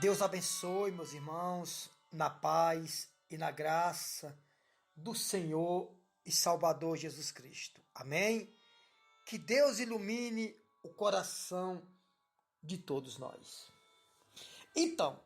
Deus abençoe, meus irmãos, na paz e na graça do Senhor e Salvador Jesus Cristo. Amém? Que Deus ilumine o coração de todos nós. Então,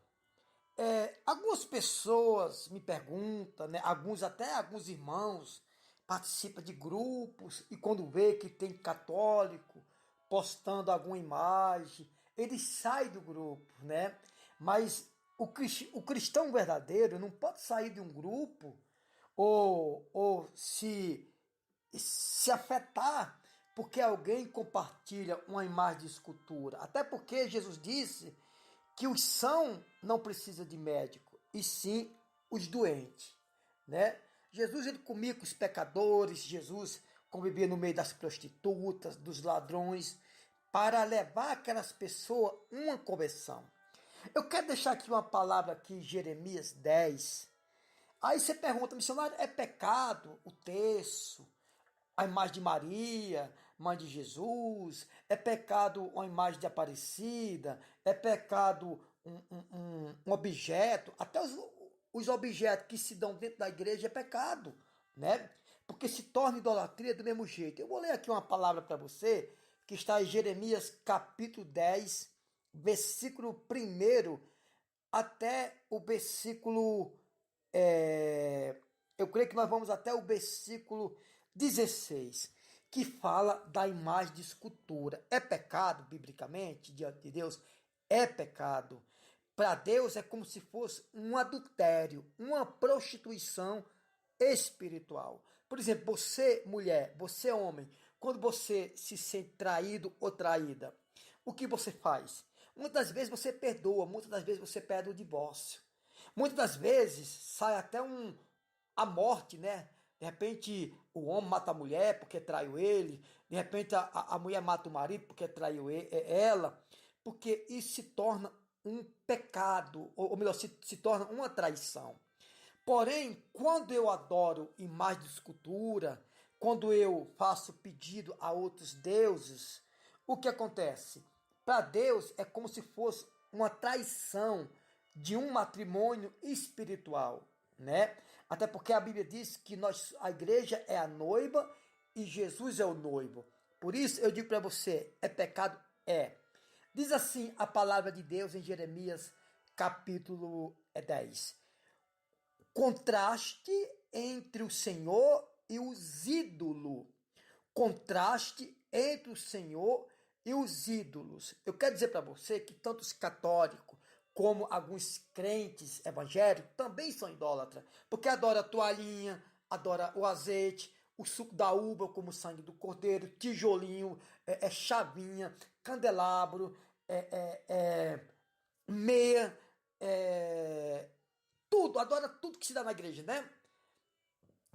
algumas pessoas me perguntam, né? Alguns irmãos participam de grupos e quando vê que tem católico postando alguma imagem, ele sai do grupo, né? Mas o cristão verdadeiro não pode sair de um grupo ou se afetar porque alguém compartilha uma imagem de escultura. Até porque Jesus disse que os são não precisa de médico, e sim os doentes, né? Jesus ele comia com os pecadores, Jesus convivia no meio das prostitutas, dos ladrões, para levar aquelas pessoas uma conversão. Eu quero deixar aqui uma palavra aqui, Jeremias 10. Aí você pergunta, missionário, é pecado o terço, a imagem de Maria, mãe de Jesus? É pecado uma imagem de Aparecida? É pecado um objeto? Até os objetos que se dão dentro da igreja é pecado, né? Porque se torna idolatria do mesmo jeito. Eu vou ler aqui uma palavra para você, que está em Jeremias capítulo 10, versículo 1 até o versículo eu creio que nós vamos até o versículo 16, que fala da imagem de escultura. É pecado, biblicamente, diante de Deus? É pecado. Para Deus é como se fosse um adultério, uma prostituição espiritual. Por exemplo, você, mulher, você, homem, quando você se sente traído ou traída, o que você faz? Muitas vezes você perdoa, muitas das vezes você pede o divórcio. Muitas das vezes sai até a morte, né? De repente o homem mata a mulher porque traiu ele, de repente a mulher mata o marido porque traiu ela, porque isso se torna um pecado, ou melhor, se torna uma traição. Porém, quando eu adoro imagem de escultura, quando eu faço pedido a outros deuses, o que acontece? Para Deus é como se fosse uma traição de um matrimônio espiritual, né? Até porque a Bíblia diz que a igreja é a noiva e Jesus é o noivo. Por isso eu digo para você, é pecado? É. Diz assim a palavra de Deus em Jeremias capítulo 10. Contraste entre o Senhor e os ídolos. Contraste entre o Senhor e os ídolos. Eu quero dizer para você que tanto os católicos como alguns crentes evangélicos também são idólatras, porque adora a toalhinha, adora o azeite, o suco da uva como o sangue do cordeiro, tijolinho, chavinha, candelabro, meia, tudo, adora tudo que se dá na igreja, né?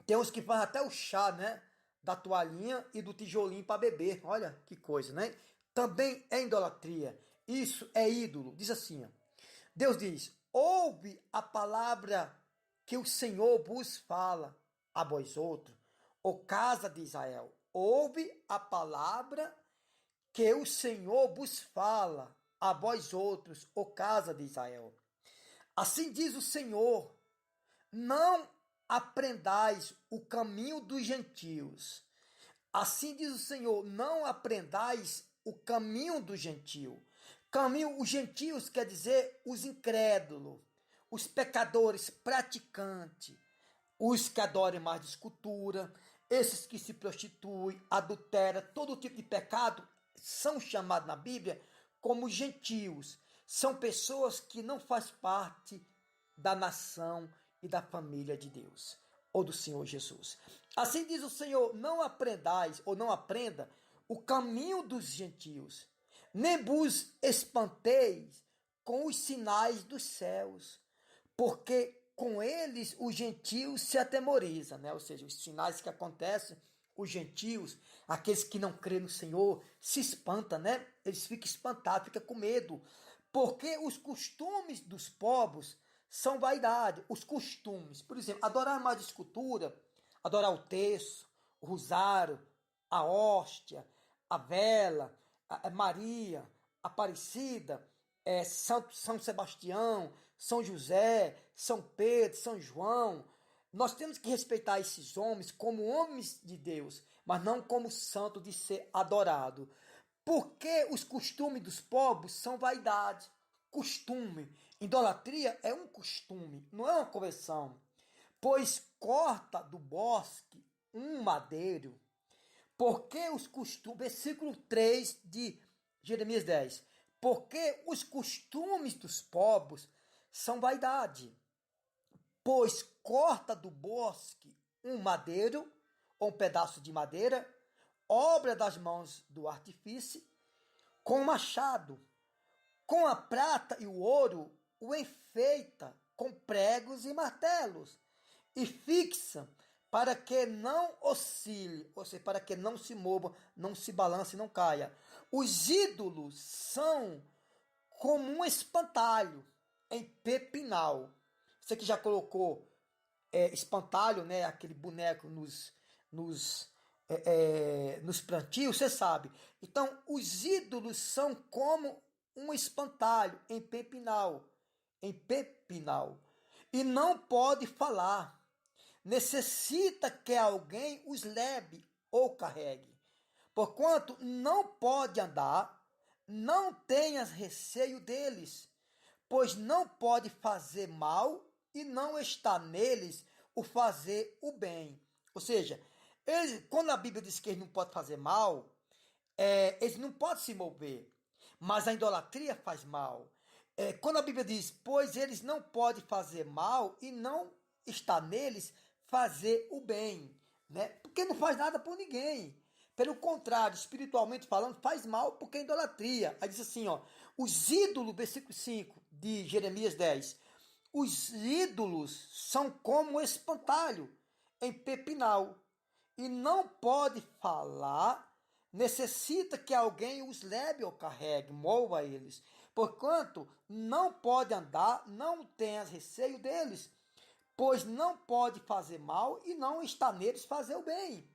Tem uns que fazem até o chá, né? Da toalhinha e do tijolinho para beber. Olha que coisa, né? Também é idolatria. Isso é ídolo. Diz assim, ó. Deus diz: ouve a palavra que o Senhor vos fala a vós outros, ó casa de Israel. Ouve a palavra que o Senhor vos fala a vós outros, ó casa de Israel. Assim diz o Senhor: não aprendais o caminho dos gentios. Assim diz o Senhor: não aprendais o caminho do gentio. Caminho, os gentios quer dizer os incrédulos, os pecadores praticantes, os que adoram mais de escultura, esses que se prostituem, adulteram, todo tipo de pecado são chamados na Bíblia como gentios. São pessoas que não fazem parte da nação e da família de Deus, ou do Senhor Jesus. Assim diz o Senhor: não aprendais, ou não aprenda, o caminho dos gentios, nem vos espanteis com os sinais dos céus, porque com eles os gentios se atemorizam, né? Ou seja, os sinais que acontecem, os gentios, aqueles que não creem no Senhor, se espantam, né? Eles ficam espantados, ficam com medo, porque os costumes dos povos são vaidade. Os costumes, por exemplo, adorar mais escultura, adorar o terço, o rosário, a hóstia, a vela, a Maria, a Aparecida, São Sebastião, São José, São Pedro, São João. Nós temos que respeitar esses homens como homens de Deus, mas não como santo de ser adorado. Porque os costumes dos povos são vaidade, costume. Idolatria é um costume, não é uma conversão. Pois corta do bosque um madeiro, porque os costumes, versículo 3 de Jeremias 10, porque os costumes dos povos são vaidade, pois corta do bosque um madeiro, ou um pedaço de madeira, obra das mãos do artífice, com machado, com a prata e o ouro o enfeita com pregos e martelos, e fixa para que não oscile, ou seja, para que não se mova, não se balance e não caia. Os ídolos são como um espantalho em pepinal. Você que já colocou espantalho, né, aquele boneco nos plantios, você sabe. Então, os ídolos são como um espantalho em pepinal, e não pode falar. Necessita que alguém os leve ou carregue. Porquanto não pode andar, não tenhas receio deles, pois não pode fazer mal e não está neles o fazer o bem. Ou seja, quando a Bíblia diz que eles não podem fazer mal, eles não podem se mover, mas a idolatria faz mal. Quando a Bíblia diz, pois eles não podem fazer mal e não está neles fazer o bem, né? Porque não faz nada por ninguém. Pelo contrário, espiritualmente falando, faz mal porque é idolatria. Aí diz assim, ó, os ídolos, versículo 5 de Jeremias 10, os ídolos são como espantalho em pepinal, e não pode falar, necessita que alguém os leve ou carregue, mova eles. Porquanto não pode andar, não tenha receio deles, pois não pode fazer mal e não está neles fazer o bem.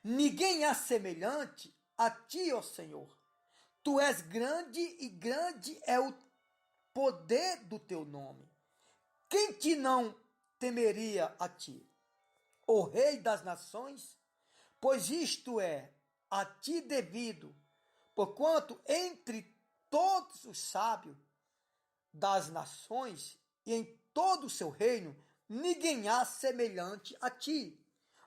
Ninguém é semelhante a ti, ó Senhor. Tu és grande e grande é o poder do teu nome. Quem te não temeria a ti, o Rei das nações? Pois isto é a ti devido, porquanto entre todos os sábios das nações e em todo o seu reino, ninguém há semelhante a ti.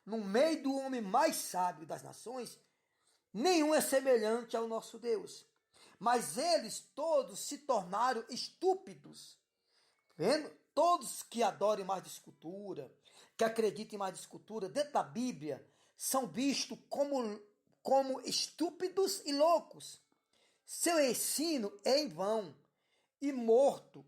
No meio do homem mais sábio das nações, nenhum é semelhante ao nosso Deus. Mas eles todos se tornaram estúpidos. Vendo? Todos que adorem mais de escultura, que acreditem mais de escultura, dentro da Bíblia, são vistos como estúpidos e loucos. Seu ensino é em vão e morto,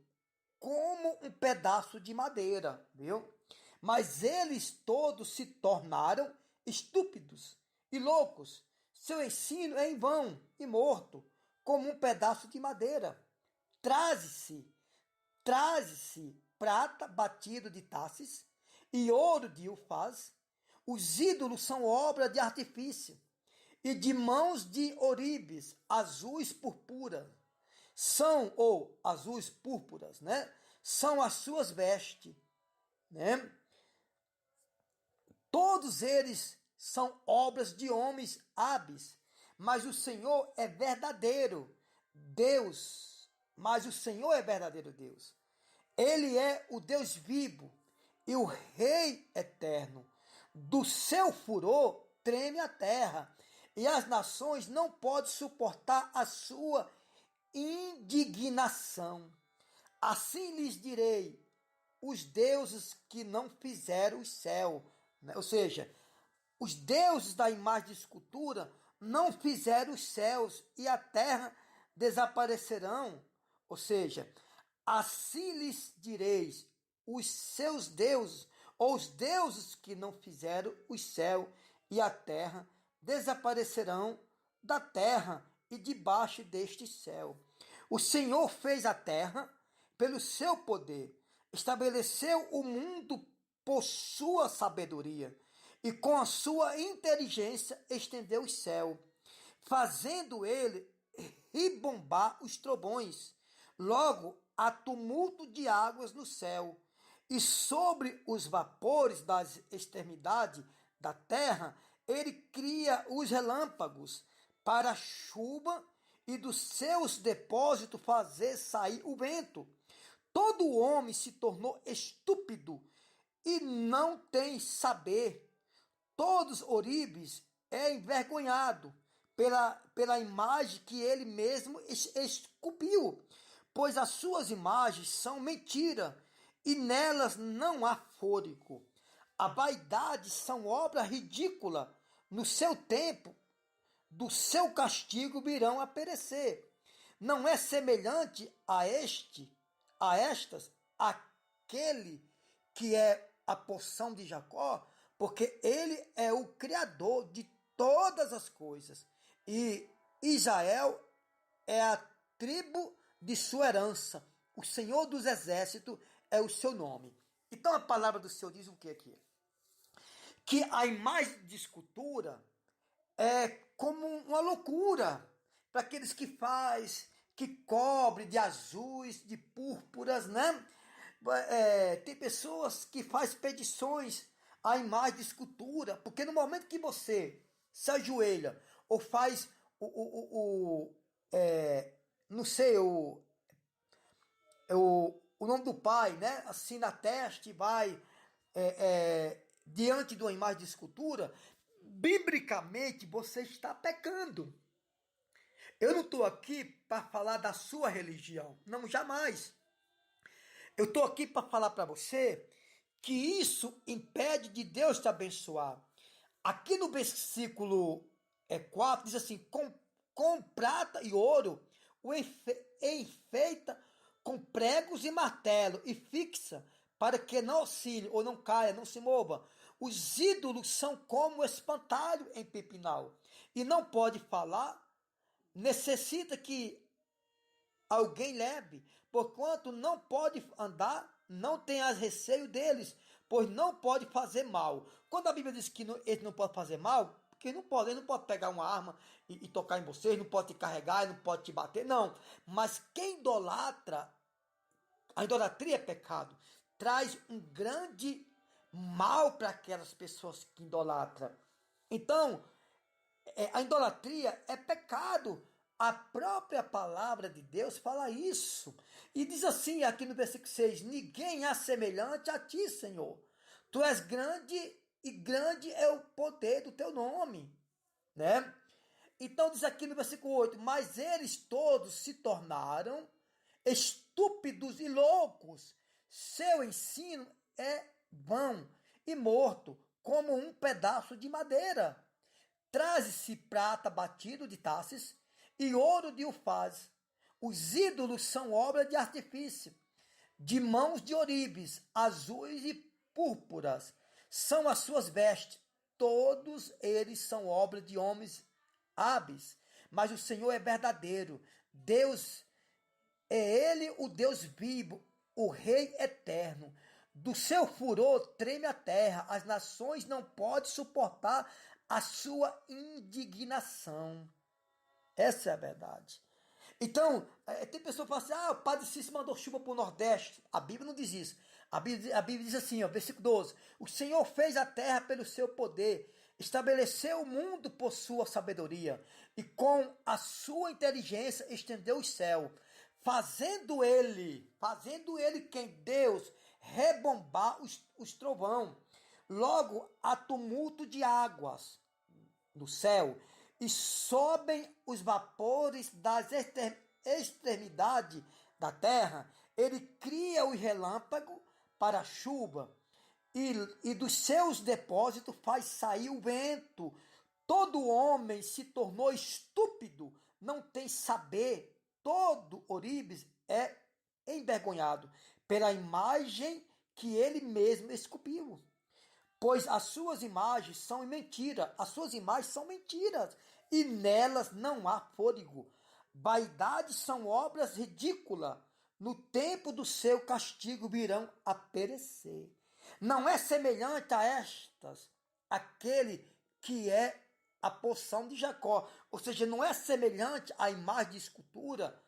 como um pedaço de madeira, viu? Mas eles todos se tornaram estúpidos e loucos. Seu ensino é em vão e morto, como um pedaço de madeira. Traze-se prata batido de Tarsis e ouro de Ufaz. Os ídolos são obra de artifício e de mãos de Oribes, azuis purpura. São, ou azuis púrpuras, né? São as suas vestes, né? Todos eles são obras de homens hábeis, mas o Senhor é verdadeiro Deus. Mas o Senhor é verdadeiro Deus. Ele é o Deus vivo e o Rei eterno. Do seu furor treme a terra, e as nações não podem suportar a sua indignação. Assim lhes direi, os deuses que não fizeram o céu, né? Ou seja, os deuses da imagem de escultura não fizeram os céus e a terra desaparecerão. Ou seja, assim lhes direis, os seus deuses, ou os deuses que não fizeram o céu e a terra desaparecerão da terra e debaixo deste céu. O Senhor fez a terra pelo seu poder, estabeleceu o mundo por sua sabedoria, e com a sua inteligência estendeu o céu, fazendo ele ribombar os trovões Logo, há tumulto de águas no céu, e sobre os vapores das extremidades da terra, ele cria os relâmpagos para a chuva e dos seus depósitos fazer sair o vento. Todo homem se tornou estúpido e não tem saber. Todos Oribes é envergonhado pela imagem que ele mesmo esculpiu, pois as suas imagens são mentira e nelas não há fôlego. A vaidade são obra ridícula. No seu tempo, do seu castigo virão a perecer. Não é semelhante a estas, aquele que é a porção de Jacó, porque ele é o criador de todas as coisas. E Israel é a tribo de sua herança. O Senhor dos Exércitos é o seu nome. Então a palavra do Senhor diz o que aqui? Que a imagem de escultura é como uma loucura para aqueles que cobre de azuis, de púrpuras, né? Tem pessoas que fazem petições à imagem de escultura, porque no momento que você se ajoelha ou faz não sei, o nome do pai, né? Assim na testa e vai diante de uma imagem de escultura, biblicamente você está pecando. Eu não estou aqui para falar da sua religião, não, jamais. Eu estou aqui para falar para você que isso impede de Deus te abençoar. Aqui no versículo 4 diz assim, com prata e ouro o enfeita com pregos e martelo e fixa para que não oscile ou não caia, não se mova. Os ídolos são como espantalho em pepinal e não pode falar, necessita que alguém leve, porquanto não pode andar, não tenhas receio deles, pois não pode fazer mal. Quando a Bíblia diz que ele não pode fazer mal, porque ele não pode pegar uma arma e tocar em você, ele não pode te carregar, ele não pode te bater, não. Mas quem idolatra, a idolatria é pecado, traz um grande mal para aquelas pessoas que idolatram. Então, a idolatria é pecado. A própria palavra de Deus fala isso. E diz assim, aqui no versículo 6, ninguém é semelhante a ti, Senhor. Tu és grande e grande é o poder do teu nome. Né? Então diz aqui no versículo 8, mas eles todos se tornaram estúpidos e loucos. Seu ensino é vão e morto, como um pedaço de madeira. Traze-se prata batido de Tarsis e ouro de Ufaz. Os ídolos são obra de artifício, de mãos de Oribes, azuis e púrpuras. São as suas vestes. Todos eles são obra de homens hábeis. Mas o Senhor é verdadeiro. Deus é ele o Deus vivo, o Rei eterno. Do seu furor treme a terra. As nações não podem suportar a sua indignação. Essa é a verdade. Então, tem pessoa que fala assim, o Padre Cícero mandou chuva para o Nordeste. A Bíblia não diz isso. A Bíblia diz assim, versículo 12. O Senhor fez a terra pelo seu poder, estabeleceu o mundo por sua sabedoria, e com a sua inteligência estendeu o céu, fazendo ele quem Deus, rebombar os trovão. Logo há tumulto de águas no céu, e sobem os vapores das extremidades da terra. Ele cria o relâmpago para a chuva, e dos seus depósitos faz sair o vento. Todo homem se tornou estúpido, não tem saber. Todo Oribes é envergonhado pela imagem que ele mesmo esculpiu. Pois as suas imagens são mentira, as suas imagens são mentiras, e nelas não há fôlego. Vaidades são obras ridículas, no tempo do seu castigo virão a perecer. Não é semelhante a estas, aquele que é a porção de Jacó, ou seja, não é semelhante à imagem de escultura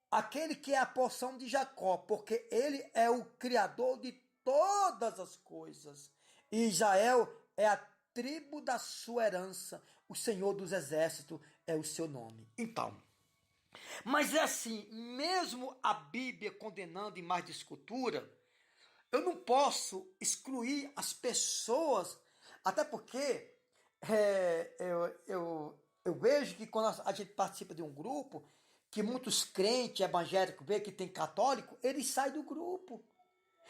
aquele que é a porção de Jacó, porque ele é o criador de todas as coisas. E Israel é a tribo da sua herança, o Senhor dos exércitos é o seu nome. Então, mas é assim, mesmo a Bíblia condenando imagens de escultura, eu não posso excluir as pessoas, até porque eu vejo que quando a gente participa de um grupo, que muitos crentes evangélicos vê que tem católico, eles saem do grupo.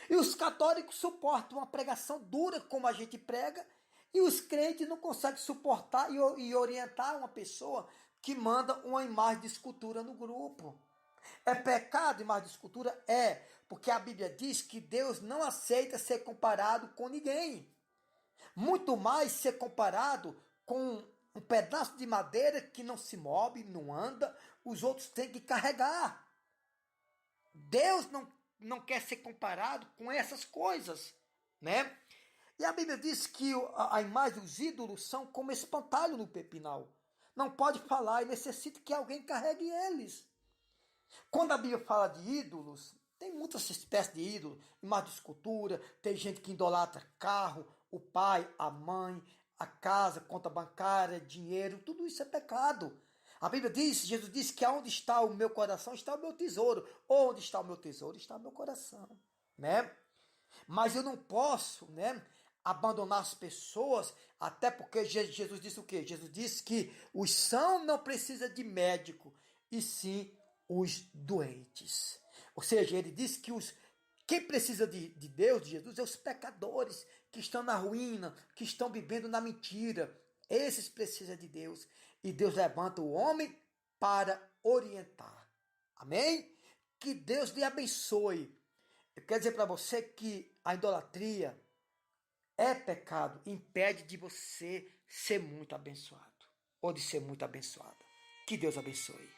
E os católicos suportam uma pregação dura como a gente prega, e os crentes não conseguem suportar e orientar uma pessoa que manda uma imagem de escultura no grupo. É pecado imagem de escultura? É, porque a Bíblia diz que Deus não aceita ser comparado com ninguém. Muito mais ser comparado com um pedaço de madeira que não se move, não anda, os outros têm que carregar. Deus não quer ser comparado com essas coisas, né? E a Bíblia diz que a imagem dos ídolos são como espantalho no pepinal. Não pode falar e necessita que alguém carregue eles. Quando a Bíblia fala de ídolos, tem muitas espécies de ídolos, imagem de escultura, tem gente que idolatra carro, o pai, a mãe, a casa, conta bancária, dinheiro, tudo isso é pecado. A Bíblia diz, Jesus disse que onde está o meu coração está o meu tesouro. Onde está o meu tesouro está o meu coração, né? Mas eu não posso, né, abandonar as pessoas, até porque Jesus disse o quê? Jesus disse que os sãos não precisam de médico, e sim os doentes. Ou seja, ele disse que quem precisa de Deus, de Jesus, é os pecadores que estão na ruína, que estão vivendo na mentira. Esses precisam de Deus. E Deus levanta o homem para orientar. Amém? Que Deus lhe abençoe. Eu quero dizer para você que a idolatria é pecado, impede de você ser muito abençoado ou de ser muito abençoada. Que Deus abençoe.